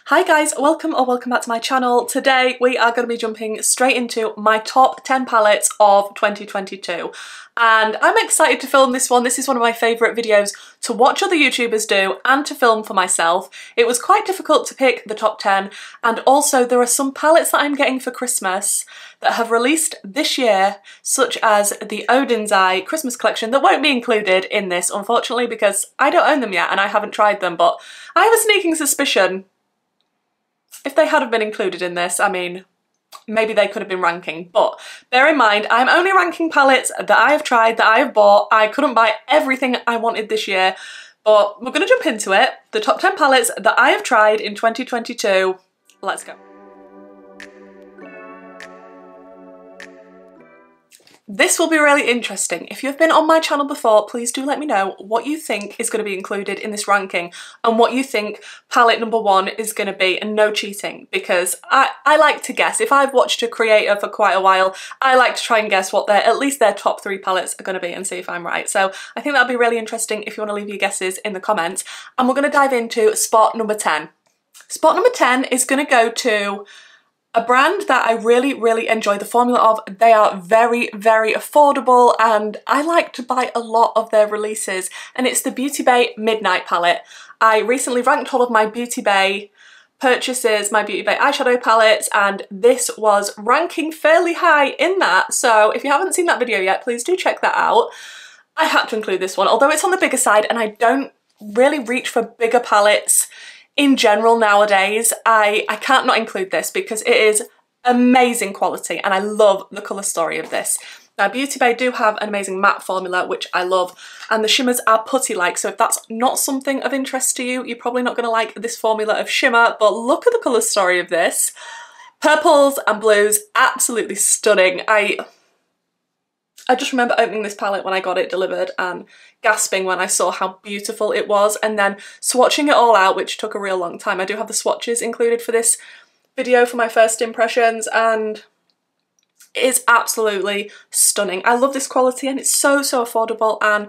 Hi guys, welcome back to my channel. Today we are going to be jumping straight into my top 10 palettes of 2022 and I'm excited to film this one. This is one of my favourite videos to watch other YouTubers do and to film for myself. It was quite difficult to pick the top 10 and also there are some palettes that I'm getting for Christmas that have released this year, such as the Odins Eye Christmas collection that won't be included in this unfortunately because I don't own them yet and I haven't tried them, but I have a sneaking suspicion if they had been included in this, I mean, maybe they could have been ranking, but bear in mind, I'm only ranking palettes that I have tried, that I have bought. I couldn't buy everything I wanted this year, but we're going to jump into it. The top 10 palettes that I have tried in 2022. Let's go. This will be really interesting. If you've been on my channel before, please do let me know what you think is going to be included in this ranking and what you think palette number 1 is going to be, and no cheating, because I like to guess. If I've watched a creator for quite a while, I like to try and guess what at least their top 3 palettes are going to be and see if I'm right. So I think that'll be really interesting if you want to leave your guesses in the comments. And we're going to dive into spot number 10. Spot number 10 is going to go to a brand that I really enjoy the formula of. They are very affordable and I like to buy a lot of their releases, and it's the Beauty Bay Midnight palette. I recently ranked all of my Beauty Bay purchases, my Beauty Bay eyeshadow palettes, and this was ranking fairly high in that, so if you haven't seen that video yet, please do check that out. I had to include this one, although it's on the bigger side and I don't really reach for bigger palettes in general nowadays. I can't not include this because it is amazing quality and I love the colour story of this. Now Beauty Bay do have an amazing matte formula which I love, and the shimmers are putty-like, so if that's not something of interest to you, you're probably not going to like this formula of shimmer, but look at the colour story of this. Purples and blues, absolutely stunning. I just remember opening this palette when I got it delivered and gasping when I saw how beautiful it was, and then swatching it all out, which took a real long time. I do have the swatches included for this video for my first impressions and it is absolutely stunning. I love this quality and it's so affordable, and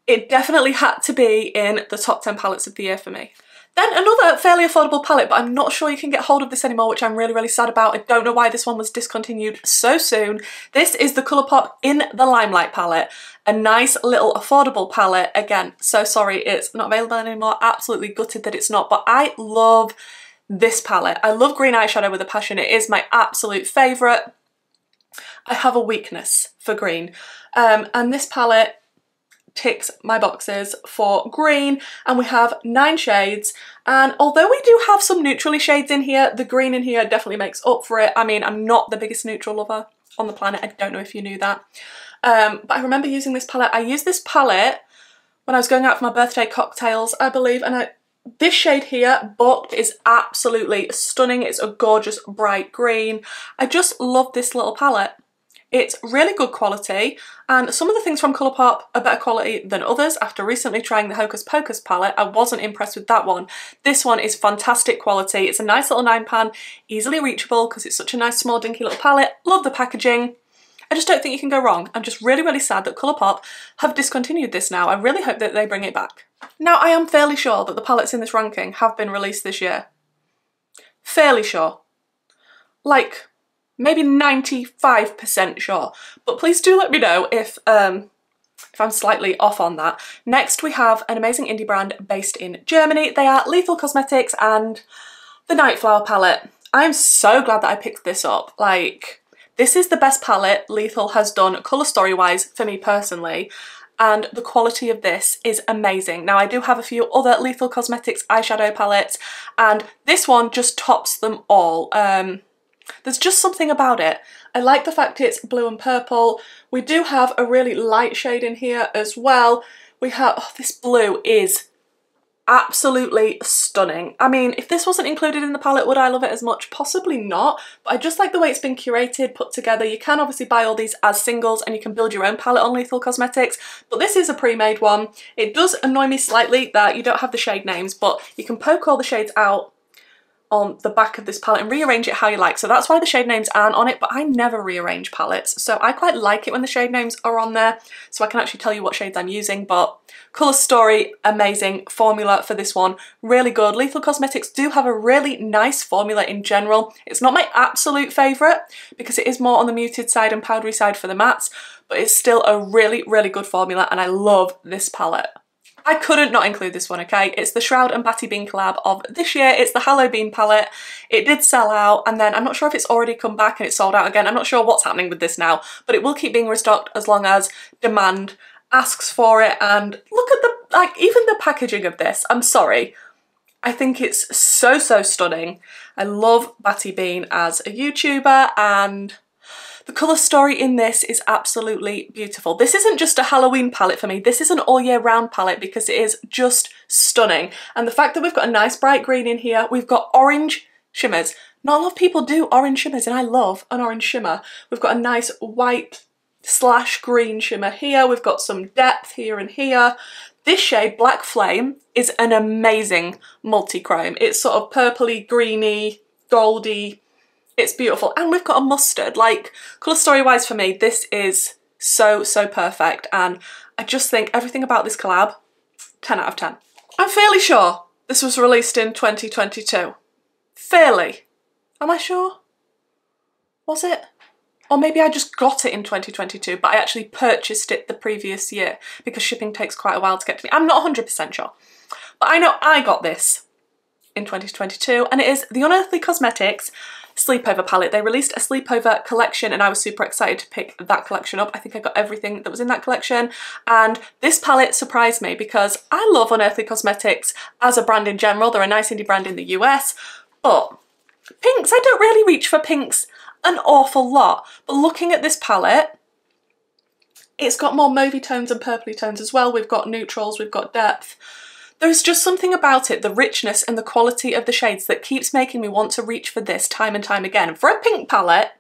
it definitely had to be in the top 10 palettes of the year for me. Then another fairly affordable palette, but I'm not sure you can get hold of this anymore, which I'm really sad about. I don't know why this one was discontinued so soon. This is the Colourpop in the Limelight palette. A nice little affordable palette. Again, so sorry it's not available anymore. Absolutely gutted that it's not, but I love this palette. I love green eyeshadow with a passion. It is my absolute favourite. I have a weakness for green, and this palette ticks my boxes for green, and we have 9 shades, and although we do have some neutrally shades in here, the green in here definitely makes up for it. I mean, I'm not the biggest neutral lover on the planet, I don't know if you knew that, but I remember using this palette. I used this palette when I was going out for my birthday cocktails, I believe, and this shade here, Booked, is absolutely stunning. It's a gorgeous bright green. I just love this little palette. It's really good quality, and some of the things from Colourpop are better quality than others. After recently trying the Hocus Pocus palette, I wasn't impressed with that one. This one is fantastic quality. It's a nice little 9-pan, easily reachable because it's such a nice small dinky little palette. Love the packaging. I just don't think you can go wrong. I'm just really sad that Colourpop have discontinued this now. I really hope that they bring it back. Now I am fairly sure that the palettes in this ranking have been released this year. Fairly sure. Like, maybe 95% sure, but please do let me know if I'm slightly off on that. Next we have an amazing indie brand based in Germany. They are Lethal Cosmetics and the Nightflower palette. I'm so glad that I picked this up. Like, this is the best palette Lethal has done colour story wise for me personally, and the quality of this is amazing. Now I do have a few other Lethal Cosmetics eyeshadow palettes and this one just tops them all. There's just something about it. I like the fact it's blue and purple. We do have a really light shade in here as well. We have, oh, this blue is absolutely stunning. I mean, if this wasn't included in the palette, would I love it as much? Possibly not, but I just like the way it's been curated, put together. You can obviously buy all these as singles and you can build your own palette on Lethal Cosmetics, but this is a pre-made one. It does annoy me slightly that you don't have the shade names, but you can poke all the shades out on the back of this palette and rearrange it how you like. So that's why the shade names aren't on it, but I never rearrange palettes. So I quite like it when the shade names are on there, so I can actually tell you what shades I'm using. But colour story, amazing. Formula for this one, really good. Lethal Cosmetics do have a really nice formula in general. It's not my absolute favourite because it is more on the muted side and powdery side for the mattes, but it's still a really, really good formula and I love this palette. I couldn't not include this one, okay? It's the Shroud and Batty Bean collab of this year. It's the Halloween palette. It did sell out and then I'm not sure if it's already come back and it's sold out again. I'm not sure what's happening with this now, but it will keep being restocked as long as demand asks for it. And look at the, like, even the packaging of this, I'm sorry. I think it's so, so stunning. I love Batty Bean as a YouTuber and the colour story in this is absolutely beautiful. This isn't just a Halloween palette for me, this is an all year round palette because it is just stunning. And the fact that we've got a nice bright green in here, we've got orange shimmers. Not a lot of people do orange shimmers and I love an orange shimmer. We've got a nice white / green shimmer here, we've got some depth here and here. This shade, Black Flame, is an amazing multi-chrome. It's sort of purpley, greeny, goldy. It's beautiful. And we've got a mustard. Like, colour story wise for me, this is so, so perfect. And I just think everything about this collab, 10 out of 10. I'm fairly sure this was released in 2022. Fairly. Am I sure? Was it? Or maybe I just got it in 2022, but I actually purchased it the previous year because shipping takes quite a while to get to me. I'm not 100% sure. But I know I got this in 2022 and it is the Unearthly Cosmetics Sleepover palette. They released a sleepover collection and I was super excited to pick that collection up. I think I got everything that was in that collection and this palette surprised me because I love Unearthly Cosmetics as a brand in general. They're a nice indie brand in the US, but pinks, I don't really reach for pinks an awful lot. But looking at this palette, it's got more mauvey tones and purpley tones as well. We've got neutrals, we've got depth. There's just something about it, the richness and the quality of the shades that keeps making me want to reach for this time and time again. For a pink palette,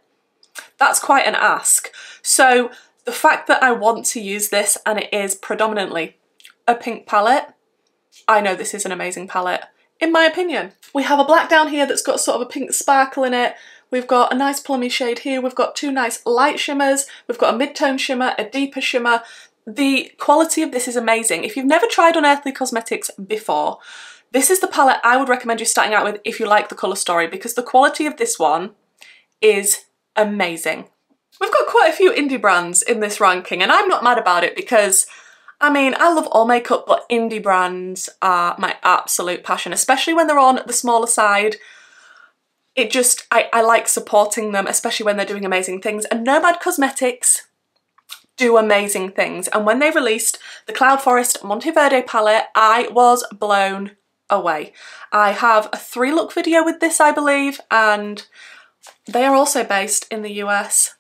that's quite an ask. So the fact that I want to use this and it is predominantly a pink palette, I know this is an amazing palette, in my opinion. We have a black down here that's got sort of a pink sparkle in it. We've got a nice plummy shade here. We've got two nice light shimmers. We've got a mid-tone shimmer, a deeper shimmer. The quality of this is amazing. If you've never tried Unearthly Cosmetics before, this is the palette I would recommend you starting out with if you like the colour story because the quality of this one is amazing. We've got quite a few indie brands in this ranking and I'm not mad about it because, I mean, I love all makeup, but indie brands are my absolute passion, especially when they're on the smaller side. It just, I like supporting them, especially when they're doing amazing things. And Nomad Cosmetics do amazing things. And when they released the Cloud Forest Monteverde palette, I was blown away. I have a 3-look video with this, I believe, and they are also based in the US.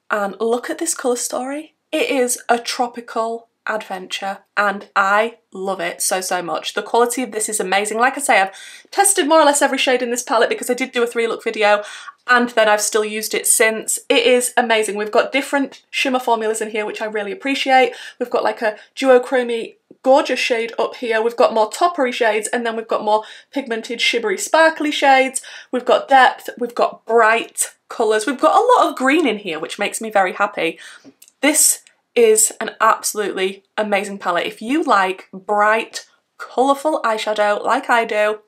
And look at this colour story. It is a tropical adventure and I love it so, so much. The quality of this is amazing. Like I say, I've tested more or less every shade in this palette because I did do a 3-look video and then I've still used it since. It is amazing. We've got different shimmer formulas in here, which I really appreciate. We've got like a duochrome gorgeous shade up here. We've got more toppery shades and then we've got more pigmented, shimmery, sparkly shades. We've got depth, we've got bright colours. We've got a lot of green in here, which makes me very happy. This is an absolutely amazing palette. If you like bright, colourful eyeshadow like I do,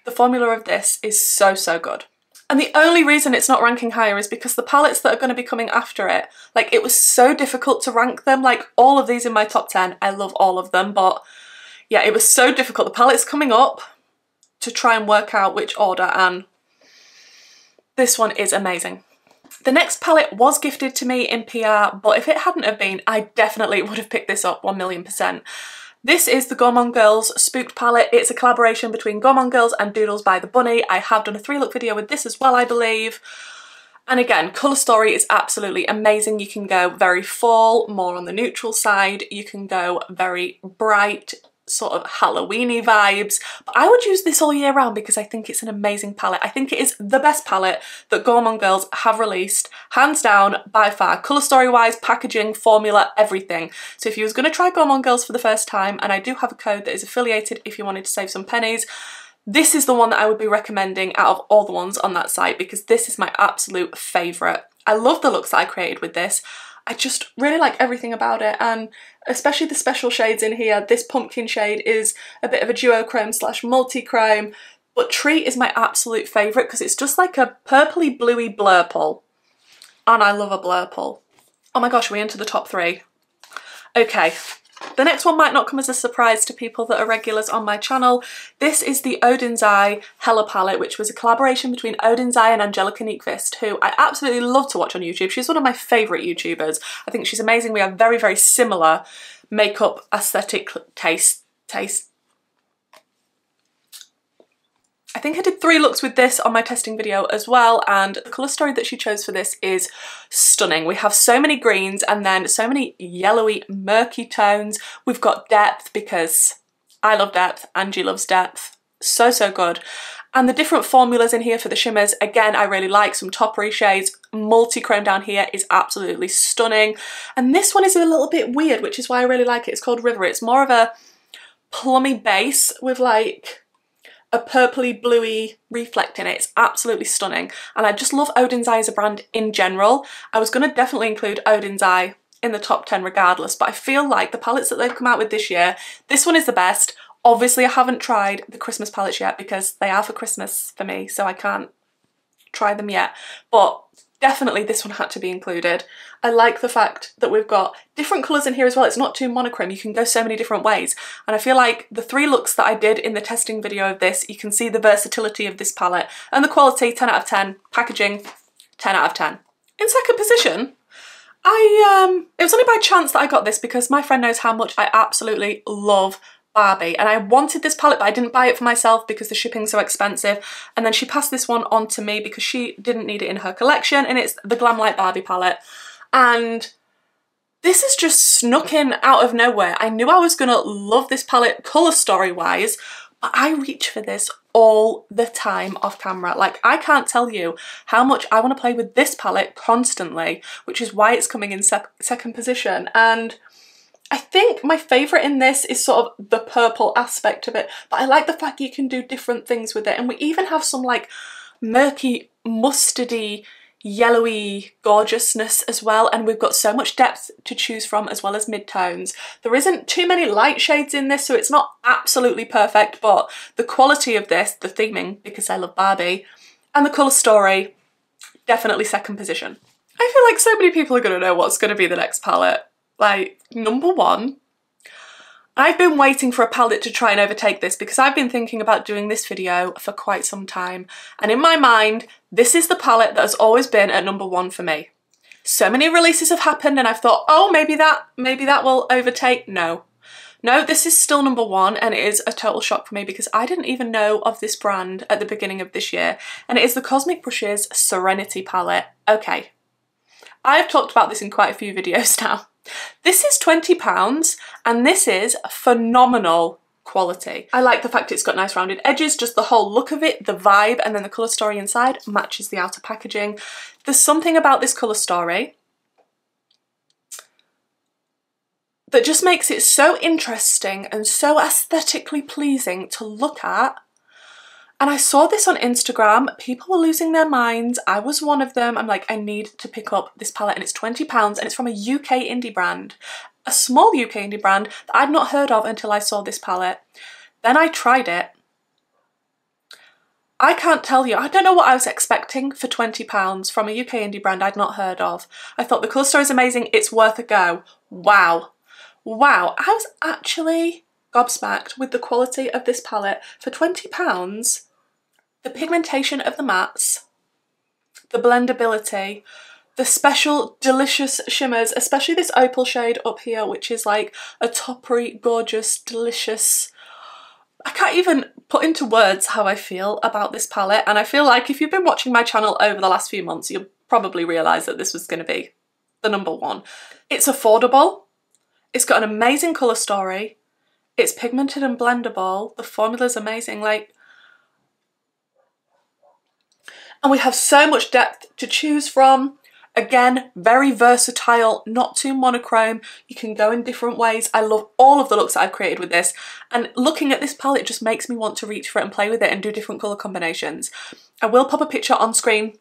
the formula of this is so, so good. And the only reason it's not ranking higher is because the palettes that are going to be coming after it, like it was so difficult to rank them. Like all of these in my top 10, I love all of them, but yeah, it was so difficult. The palettes coming up to try and work out which order, and this one is amazing. The next palette was gifted to me in PR, but if it hadn't have been, I definitely would have picked this up 1,000,000%. This is the Gourmand Girls Spooked palette. It's a collaboration between Gourmand Girls and Doodles by the Bunny. I have done a 3-look video with this as well, I believe. And again, colour story is absolutely amazing. You can go very fall, more on the neutral side. You can go very bright, sort of Halloween-y vibes. But I would use this all year round because I think it's an amazing palette. I think it is the best palette that Gourmand Girls have released, hands down, by far. Colour story wise, packaging, formula, everything. So if you was going to try Gourmand Girls for the first time, and I do have a code that is affiliated if you wanted to save some pennies, this is the one that I would be recommending out of all the ones on that site because this is my absolute favourite. I love the looks that I created with this. I just really like everything about it, and especially the special shades in here. This pumpkin shade is a bit of a duochrome slash multi-chrome, but Treat is my absolute favourite because it's just like a purpley bluey blurple, and I love a blurple. Oh my gosh, are we into the top 3? Okay. The next one might not come as a surprise to people that are regulars on my channel. This is the Odins Eye Hela palette, which was a collaboration between Odins Eye and Angelica Nyqvist, who I absolutely love to watch on YouTube. She's one of my favourite YouTubers. I think she's amazing. We have very, very similar makeup aesthetic taste. I think I did 3 looks with this on my testing video as well, and the colour story that she chose for this is stunning. We have so many greens and then so many yellowy, murky tones. We've got depth because I love depth, Angie loves depth. So, so good. And the different formulas in here for the shimmers, again, I really like. Some toppery shades, multi-chrome down here is absolutely stunning. And this one is a little bit weird, which is why I really like it. It's called River. It's more of a plummy base with like a purpley bluey reflect in it. It's absolutely stunning, and I just love Odins Eye as a brand in general. I was going to definitely include Odins Eye in the top 10 regardless, but I feel like the palettes that they've come out with this year, this one is the best. Obviously I haven't tried the Christmas palettes yet because they are for Christmas for me, so I can't try them yet, but definitely this one had to be included. I like the fact that we've got different colours in here as well. It's not too monochrome, you can go so many different ways. And I feel like the 3 looks that I did in the testing video of this, you can see the versatility of this palette. And the quality, 10 out of 10. Packaging, 10 out of 10. In second position, it was only by chance that I got this because my friend knows how much I absolutely love Barbie, and I wanted this palette but I didn't buy it for myself because the shipping's so expensive, and then she passed this one on to me because she didn't need it in her collection, and it's the Glamlight Barbie palette. And this is just snuck in out of nowhere. I knew I was gonna love this palette colour story wise, but I reach for this all the time off camera. Like, I can't tell you how much I want to play with this palette constantly, which is why it's coming in second position. And I think my favourite in this is sort of the purple aspect of it, but I like the fact you can do different things with it. And we even have some like murky, mustardy, yellowy gorgeousness as well, and we've got so much depth to choose from as well as mid-tones. There isn't too many light shades in this, so it's not absolutely perfect, but the quality of this, the theming, because I love Barbie, and the colour story, definitely second position. I feel like so many people are going to know what's going to be the next palette. Like, number 1, I've been waiting for a palette to try and overtake this because I've been thinking about doing this video for quite some time, and in my mind this is the palette that has always been at number 1 for me. So many releases have happened and I've thought, oh, maybe that will overtake. No, this is still number 1, and it is a total shock for me because I didn't even know of this brand at the beginning of this year, and it is the Cosmic Brushes Serenity palette. Okay, I've talked about this in quite a few videos now. This is £20 and this is phenomenal quality. I like the fact it's got nice rounded edges, just the whole look of it, the vibe, and then the colour story inside matches the outer packaging. There's something about this colour story that just makes it so interesting and so aesthetically pleasing to look at. And I saw this on Instagram, people were losing their minds, I was one of them. I'm like, I need to pick up this palette, and it's £20 and it's from a UK indie brand. A small UK indie brand that I'd not heard of until I saw this palette. Then I tried it. I can't tell you, I don't know what I was expecting for £20 from a UK indie brand I'd not heard of. I thought the colour story is amazing, it's worth a go. Wow. Wow, I was actually gobsmacked with the quality of this palette. For £20, the pigmentation of the mattes, the blendability, the special delicious shimmers, especially this opal shade up here, which is like a toppery, gorgeous, delicious. I can't even put into words how I feel about this palette, and I feel like if you've been watching my channel over the last few months, you'll probably realise that this was going to be the number 1. It's affordable, it's got an amazing colour story, it's pigmented and blendable, the formula's amazing, like, and we have so much depth to choose from. Again, very versatile, not too monochrome. You can go in different ways. I love all of the looks that I've created with this, and looking at this palette just makes me want to reach for it and play with it and do different colour combinations. I will pop a picture on screen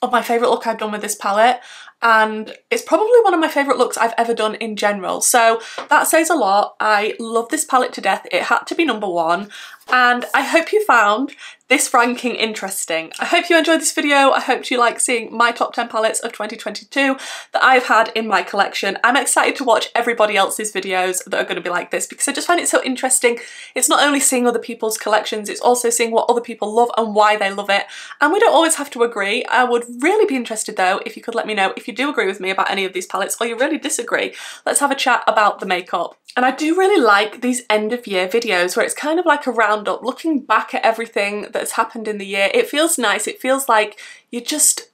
of my favourite look I've done with this palette, and it's probably one of my favourite looks I've ever done in general, so that says a lot. I love this palette to death. It had to be number one, and I hope you found this ranking interesting. I hope you enjoyed this video. I hope you like seeing my top 10 palettes of 2022 that I've had in my collection. I'm excited to watch everybody else's videos that are going to be like this, because I just find it so interesting. It's not only seeing other people's collections, it's also seeing what other people love and why they love it. And we don't always have to agree. I would really be interested though if you could let me know if you do agree with me about any of these palettes or you really disagree. Let's have a chat about the makeup. And I do really like these end of year videos where it's kind of like a roundup, looking back at everything that's happened in the year. It feels nice. It feels like you're just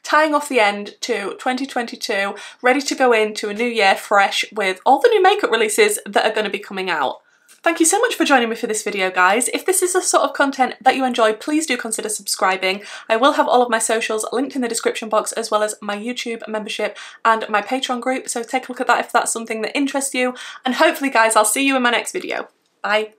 tying off the end to 2022, ready to go into a new year fresh with all the new makeup releases that are going to be coming out. Thank you so much for joining me for this video, guys. If this is the sort of content that you enjoy, please do consider subscribing. I will have all of my socials linked in the description box, as well as my YouTube membership and my Patreon group, so take a look at that if that's something that interests you. And hopefully, guys, I'll see you in my next video. Bye.